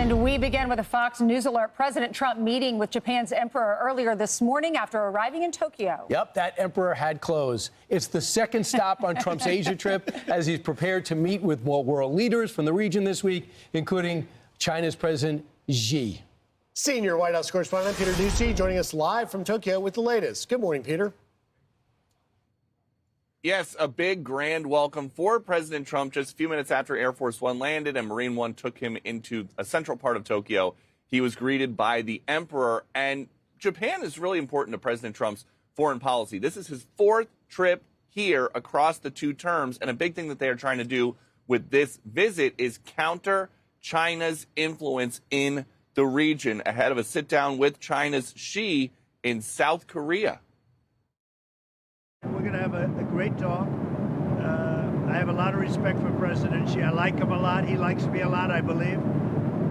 And we begin with a Fox News alert. President Trump meeting with Japan's emperor earlier this morning after arriving in Tokyo. Yep, that emperor had clothes. It's the second stop on Trump's Asia trip as he's prepared to meet with more world leaders from the region this week, including China's President Xi. Senior White House correspondent Peter Doocy joining us live from Tokyo with the latest. Good morning, Peter. Yes, a big grand welcome for President Trump just a few minutes after Air Force One landed and Marine One took him into a central part of Tokyo. He was greeted by the emperor, and Japan is really important to President Trump's foreign policy. This is his fourth trip here across the two terms, and a big thing that they are trying to do with this visit is counter China's influence in the region ahead of a sit-down with China's Xi in South Korea. We're going to have a great talk. I have a lot of respect for President Xi. I like him a lot. He likes me a lot, I believe,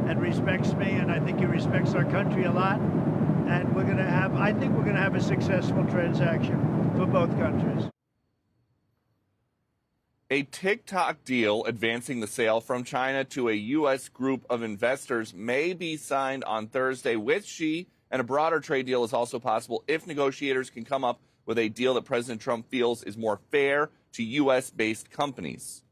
and respects me, and I think he respects our country a lot. And we're going to have, I think we're going to have a successful transaction for both countries. A TikTok deal advancing the sale from China to a U.S. group of investors may be signed on Thursday with Xi, and a broader trade deal is also possible if negotiators can come up with a deal that President Trump feels is more fair to U.S.-based companies.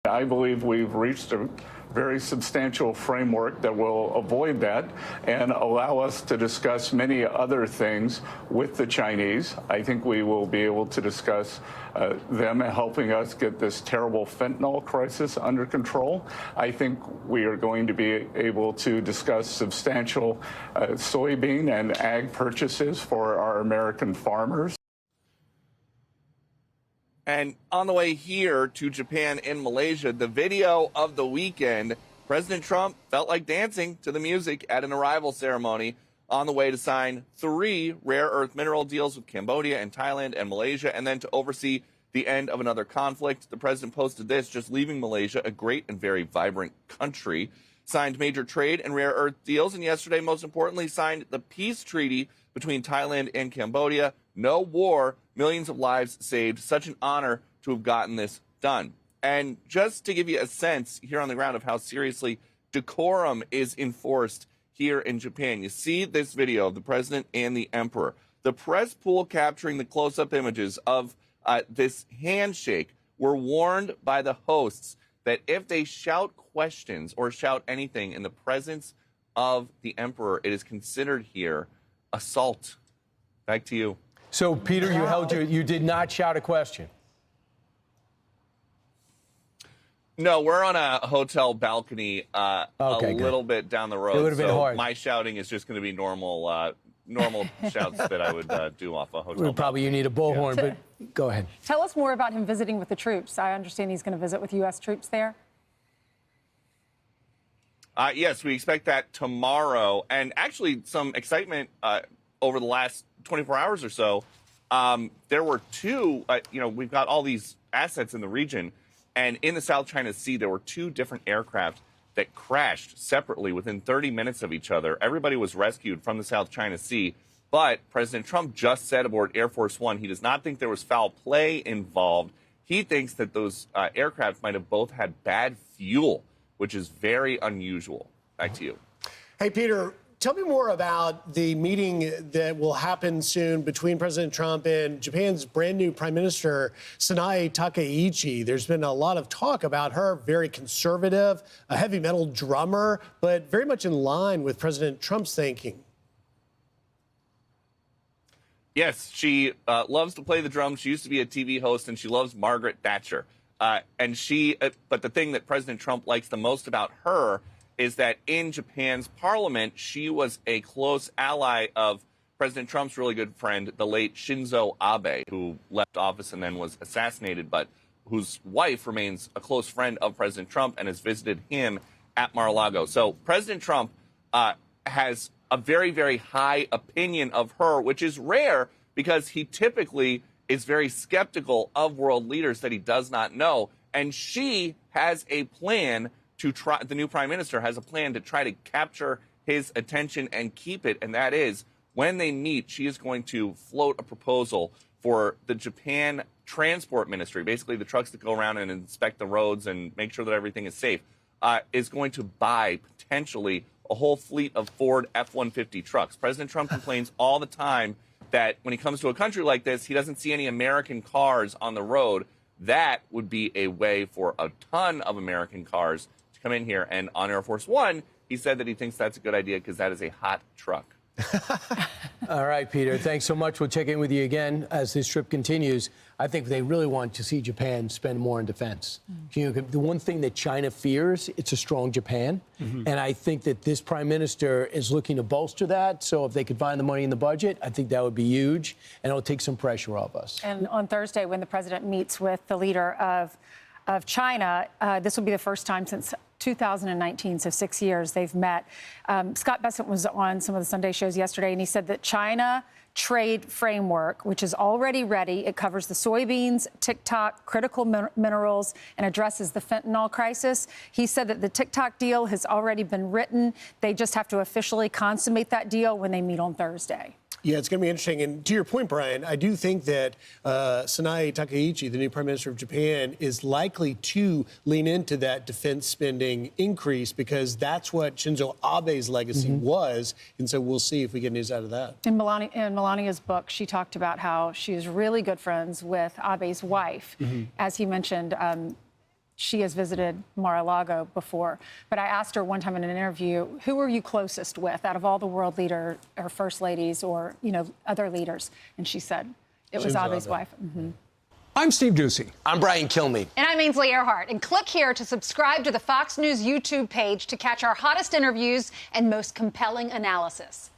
I believe we've reached a very substantial framework that will avoid that and allow us to discuss many other things with the Chinese. I think we will be able to discuss them helping us get this terrible fentanyl crisis under control. I think we are going to be able to discuss substantial soybean and ag purchases for our American farmers. And on the way here to Japan and Malaysia, the video of the weekend, President Trump felt like dancing to the music at an arrival ceremony on the way to sign 3 rare earth mineral deals with Cambodia and Thailand and Malaysia, and then to oversee the end of another conflict. The president posted this, just leaving Malaysia, a great and very vibrant country, signed major trade and rare earth deals, and yesterday, most importantly, signed the peace treaty between Thailand and Cambodia. No war, millions of lives saved. Such an honor to have gotten this done. And just to give you a sense here on the ground of how seriously decorum is enforced here in Japan, you see this video of the president and the emperor. The press pool capturing the close-up images of this handshake were warned by the hosts that if they shout questions or shout anything in the presence of the emperor, it is considered here assault. Back to you. So, Peter, you did not shout a question. No, we're on a hotel balcony a little bit down the road. It would have been hard. My shouting is just going to be normal shouts that I would do off a hotel balcony. Probably you need a bullhorn, but go ahead. Tell us more about him visiting with the troops. I understand he's going to visit with U.S. troops there. Yes, we expect that tomorrow. And actually some excitement over the last 24 hours or so. There were 2, we've got all these assets in the region. And in the South China Sea, there were 2 different aircraft that crashed separately within 30 minutes of each other. Everybody was rescued from the South China Sea. But President Trump just said aboard Air Force One, he does not think there was foul play involved. He thinks that those aircraft might have both had bad fuel, which is very unusual. Back to you. Hey, Peter, tell me more about the meeting that will happen soon between President Trump and Japan's brand new Prime Minister, Sanae Takahashi. There's been a lot of talk about her, very conservative, a heavy metal drummer, but very much in line with President Trump's thinking. Yes, she loves to play the drums. She used to be a TV host, and she loves Margaret Thatcher. But the thing that President Trump likes the most about her is that in Japan's parliament, she was a close ally of President Trump's really good friend, the late Shinzo Abe, who left office and then was assassinated, but whose wife remains a close friend of President Trump and has visited him at Mar-a-Lago. So President Trump has a very, very high opinion of her, which is rare because he typically is very skeptical of world leaders that he does not know. And she has a plan to try, the new prime minister has a plan to try to capture his attention and keep it. And that is, when they meet, she is going to float a proposal for the Japan Transport Ministry, basically the trucks that go around and inspect the roads and make sure that everything is safe, is going to buy potentially a whole fleet of Ford F-150 trucks. President Trump complains all the time that when he comes to a country like this, he doesn't see any American cars on the road. That would be a way for a ton of American cars to come in here. And on Air Force One, he said that he thinks that's a good idea because that is a hot truck. All right, Peter, thanks so much. We'll check in with you again as this trip continues. I think they really want to see Japan spend more in defense. You know, the one thing that China fears, it's a strong Japan. And I think that this prime minister is looking to bolster that. So if they could find the money in the budget, I think that would be huge. And it'll take some pressure off us. And on Thursday, when the president meets with the leader of China, this will be the first time since 2019, so 6 years they've met. Scott Bessent was on some of the Sunday shows yesterday, and he said that China trade framework, which is already ready, it covers the soybeans, TikTok, critical minerals, and addresses the fentanyl crisis. He said that the TikTok deal has already been written. They just have to officially consummate that deal when they meet on Thursday. Yeah, it's going to be interesting. And to your point, Brian, I do think that Sanae Takahashi, the new prime minister of Japan, is likely to lean into that defense spending increase because that's what Shinzo Abe's legacy was. And so we'll see if we get news out of that. In Melania's book, she talked about how she is really good friends with Abe's wife. As he mentioned, she has visited Mar-a-Lago before. But I asked her one time in an interview, who are you closest with out of all the world leaders or first ladies or, you know, other leaders? And she said it was Abe's wife. I'm Steve Doocy. I'm Brian Kilmeade. And I'm Ainsley Earhart. And click here to subscribe to the Fox News YouTube page to catch our hottest interviews and most compelling analysis.